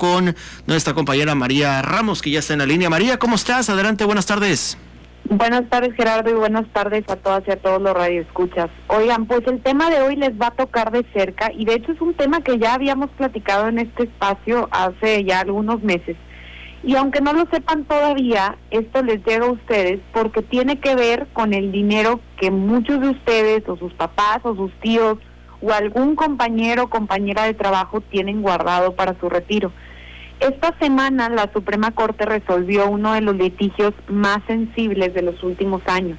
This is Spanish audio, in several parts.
con nuestra compañera María Ramos, que ya está en la línea. María, ¿cómo estás? Adelante, buenas tardes. Buenas tardes, Gerardo, y buenas tardes a todas y a todos los radioescuchas. Oigan, pues el tema de hoy les va a tocar de cerca, y de hecho es un tema que ya habíamos platicado en este espacio hace ya algunos meses. Y aunque no lo sepan todavía, esto les llega a ustedes porque tiene que ver con el dinero que muchos de ustedes, o sus papás, o sus tíos, o algún compañero o compañera de trabajo tienen guardado para su retiro. Esta semana la Suprema Corte resolvió uno de los litigios más sensibles de los últimos años,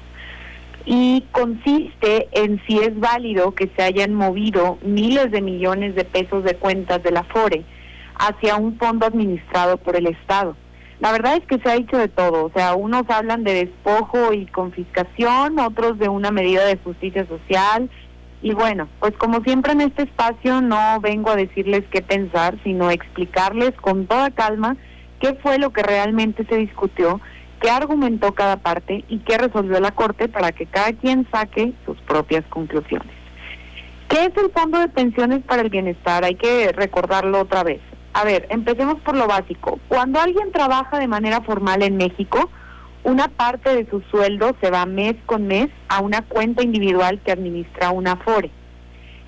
y consiste en si es válido que se hayan movido miles de millones de pesos de cuentas de la Afore hacia un fondo administrado por el Estado. La verdad es que se ha dicho de todo, o sea, unos hablan de despojo y confiscación, otros de una medida de justicia social, y bueno, pues como siempre en este espacio no vengo a decirles qué pensar, sino explicarles con toda calma qué fue lo que realmente se discutió, qué argumentó cada parte y qué resolvió la Corte para que cada quien saque sus propias conclusiones. ¿Qué es el Fondo de Pensiones para el Bienestar? Hay que recordarlo otra vez. A ver, empecemos por lo básico. Cuando alguien trabaja de manera formal en México, una parte de su sueldo se va mes con mes a una cuenta individual que administra una Afore.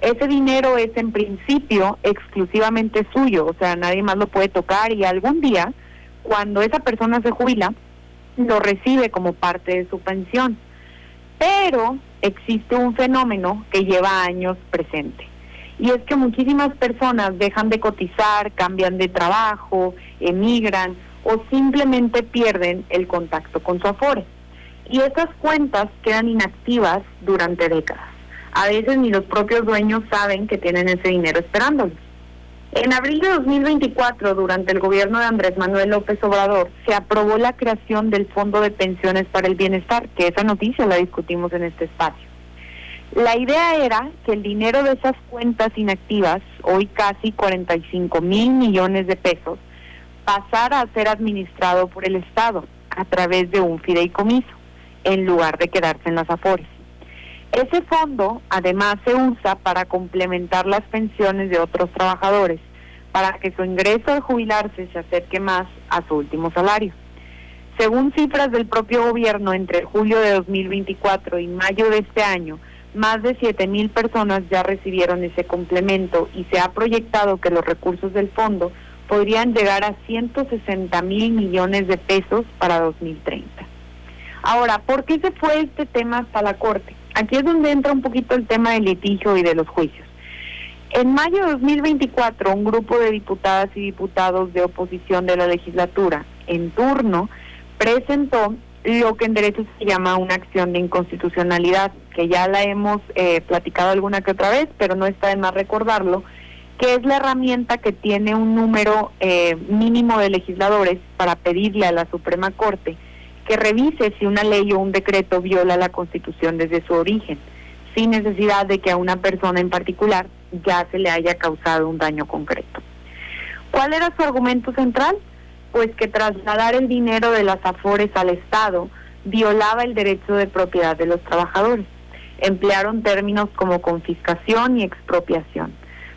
Ese dinero es en principio exclusivamente suyo, o sea, nadie más lo puede tocar, y algún día, cuando esa persona se jubila, lo recibe como parte de su pensión. Pero existe un fenómeno que lleva años presente, y es que muchísimas personas dejan de cotizar, cambian de trabajo, emigran o simplemente pierden el contacto con su Afore. Y esas cuentas quedan inactivas durante décadas. A veces ni los propios dueños saben que tienen ese dinero esperándolos. En abril de 2024, durante el gobierno de Andrés Manuel López Obrador, se aprobó la creación del Fondo de Pensiones para el Bienestar, que esa noticia la discutimos en este espacio. La idea era que el dinero de esas cuentas inactivas, hoy casi 45,000 millones de pesos, pasara a ser administrado por el Estado a través de un fideicomiso, en lugar de quedarse en las Afores. Ese fondo además se usa para complementar las pensiones de otros trabajadores, para que su ingreso al jubilarse se acerque más a su último salario. Según cifras del propio gobierno, entre julio de 2024 y mayo de este año, más de 7,000 personas ya recibieron ese complemento, y se ha proyectado que los recursos del fondo podrían llegar a 160,000 millones de pesos para 2030. Ahora, ¿por qué se fue este tema hasta la Corte? Aquí es donde entra un poquito el tema del litigio y de los juicios. En mayo de 2024, un grupo de diputadas y diputados de oposición de la legislatura en turno presentó lo que en derecho se llama una acción de inconstitucionalidad, que ya la hemos platicado alguna que otra vez, pero no está de más recordarlo, que es la herramienta que tiene un número mínimo de legisladores para pedirle a la Suprema Corte que revise si una ley o un decreto viola la Constitución desde su origen, sin necesidad de que a una persona en particular ya se le haya causado un daño concreto. ¿Cuál era su argumento central? Pues que trasladar el dinero de las Afores al Estado violaba el derecho de propiedad de los trabajadores. Emplearon términos como confiscación y expropiación.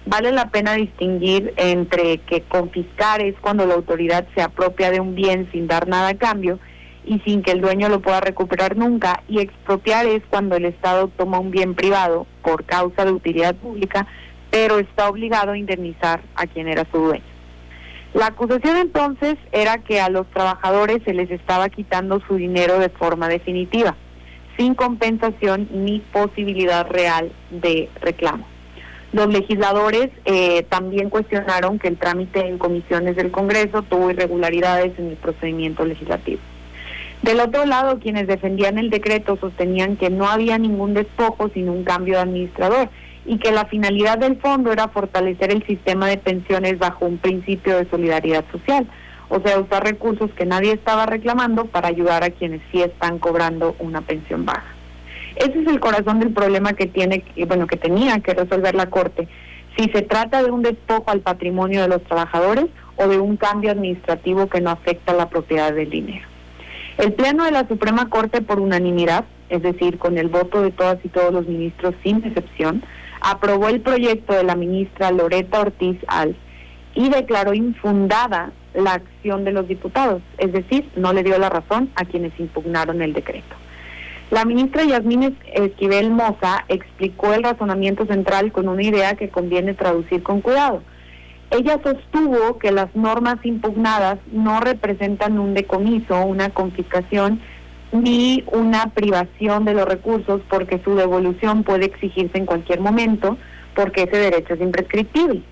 Vale la pena distinguir entre que confiscar es cuando la autoridad se apropia de un bien sin dar nada a cambio y sin que el dueño lo pueda recuperar nunca, y expropiar es cuando el Estado toma un bien privado por causa de utilidad pública, pero está obligado a indemnizar a quien era su dueño. La acusación entonces era que a los trabajadores se les estaba quitando su dinero de forma definitiva, sin compensación ni posibilidad real de reclamo. Los legisladores también cuestionaron que el trámite en comisiones del Congreso tuvo irregularidades en el procedimiento legislativo. Del otro lado, quienes defendían el decreto sostenían que no había ningún despojo sino un cambio de administrador, y que la finalidad del fondo era fortalecer el sistema de pensiones bajo un principio de solidaridad social, o sea, usar recursos que nadie estaba reclamando para ayudar a quienes sí están cobrando una pensión baja. Ese es el corazón del problema que tenía que resolver la Corte, si se trata de un despojo al patrimonio de los trabajadores o de un cambio administrativo que no afecta la propiedad del dinero. El Pleno de la Suprema Corte, por unanimidad, es decir, con el voto de todas y todos los ministros sin excepción, aprobó el proyecto de la ministra Loreta Ortiz Als, y declaró infundada la acción de los diputados, es decir, no le dio la razón a quienes impugnaron el decreto. La ministra Yasmín Esquivel Moza explicó el razonamiento central con una idea que conviene traducir con cuidado. Ella sostuvo que las normas impugnadas no representan un decomiso, una confiscación, ni una privación de los recursos, porque su devolución puede exigirse en cualquier momento, porque ese derecho es imprescriptible.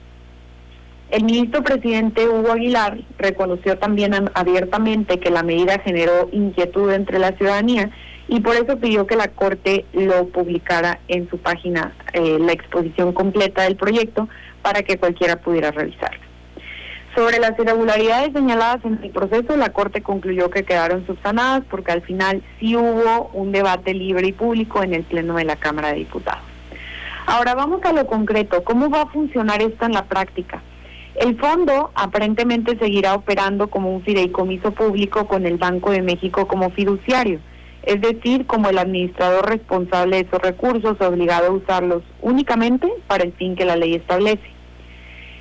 El ministro presidente Hugo Aguilar reconoció también abiertamente que la medida generó inquietud entre la ciudadanía y por eso pidió que la Corte lo publicara en su página, la exposición completa del proyecto, para que cualquiera pudiera revisarla. Sobre las irregularidades señaladas en el proceso, la Corte concluyó que quedaron subsanadas porque al final sí hubo un debate libre y público en el Pleno de la Cámara de Diputados. Ahora vamos a lo concreto. ¿Cómo va a funcionar esto en la práctica? El fondo aparentemente seguirá operando como un fideicomiso público con el Banco de México como fiduciario, es decir, como el administrador responsable de esos recursos, obligado a usarlos únicamente para el fin que la ley establece.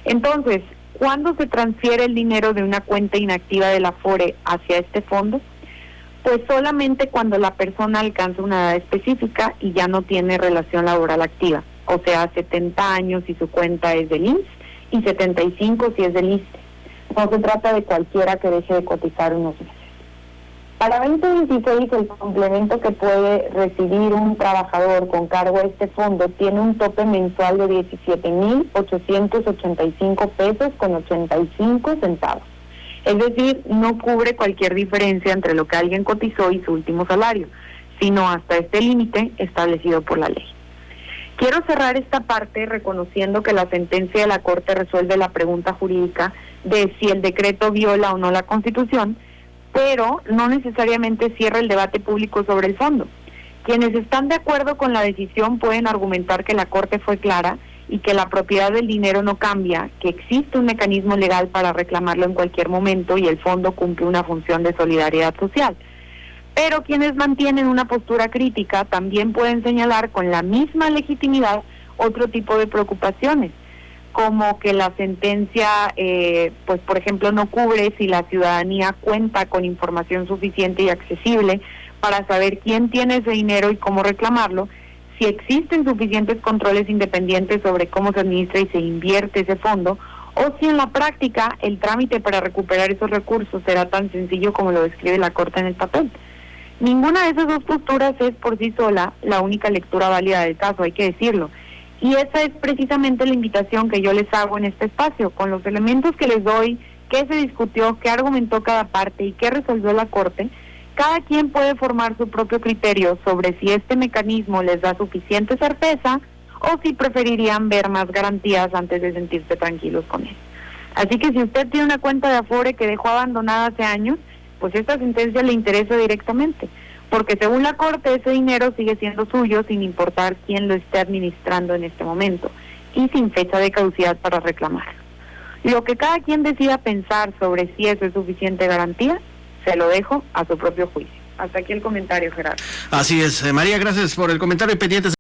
Entonces, ¿cuándo se transfiere el dinero de una cuenta inactiva de la Afore hacia este fondo? Pues solamente cuando la persona alcanza una edad específica y ya no tiene relación laboral activa, o sea, 70 años si su cuenta es del IMSS y 75 si es del ISSSTE. No se trata de cualquiera que deje de cotizar unos meses. Para 2026, el complemento que puede recibir un trabajador con cargo a este fondo tiene un tope mensual de 17,885 pesos con 85 centavos. Es decir, no cubre cualquier diferencia entre lo que alguien cotizó y su último salario, sino hasta este límite establecido por la ley. Quiero cerrar esta parte reconociendo que la sentencia de la Corte resuelve la pregunta jurídica de si el decreto viola o no la Constitución, pero no necesariamente cierra el debate público sobre el fondo. Quienes están de acuerdo con la decisión pueden argumentar que la Corte fue clara y que la propiedad del dinero no cambia, que existe un mecanismo legal para reclamarlo en cualquier momento y el fondo cumple una función de solidaridad social. Pero quienes mantienen una postura crítica también pueden señalar con la misma legitimidad otro tipo de preocupaciones, como que la sentencia, pues por ejemplo, no cubre si la ciudadanía cuenta con información suficiente y accesible para saber quién tiene ese dinero y cómo reclamarlo, si existen suficientes controles independientes sobre cómo se administra y se invierte ese fondo, o si en la práctica el trámite para recuperar esos recursos será tan sencillo como lo describe la Corte en el papel. Ninguna de esas dos posturas es por sí sola la única lectura válida del caso, hay que decirlo. Y esa es precisamente la invitación que yo les hago en este espacio, con los elementos que les doy, qué se discutió, qué argumentó cada parte y qué resolvió la Corte. Cada quien puede formar su propio criterio sobre si este mecanismo les da suficiente certeza o si preferirían ver más garantías antes de sentirse tranquilos con él. Así que si usted tiene una cuenta de Afore que dejó abandonada hace años, pues esta sentencia le interesa directamente, porque según la Corte ese dinero sigue siendo suyo sin importar quién lo esté administrando en este momento y sin fecha de caducidad para reclamar. Lo que cada quien decida pensar sobre si eso es suficiente garantía, se lo dejo a su propio juicio. Hasta aquí el comentario, Gerardo. Así es, María, gracias por el comentario y pendientes.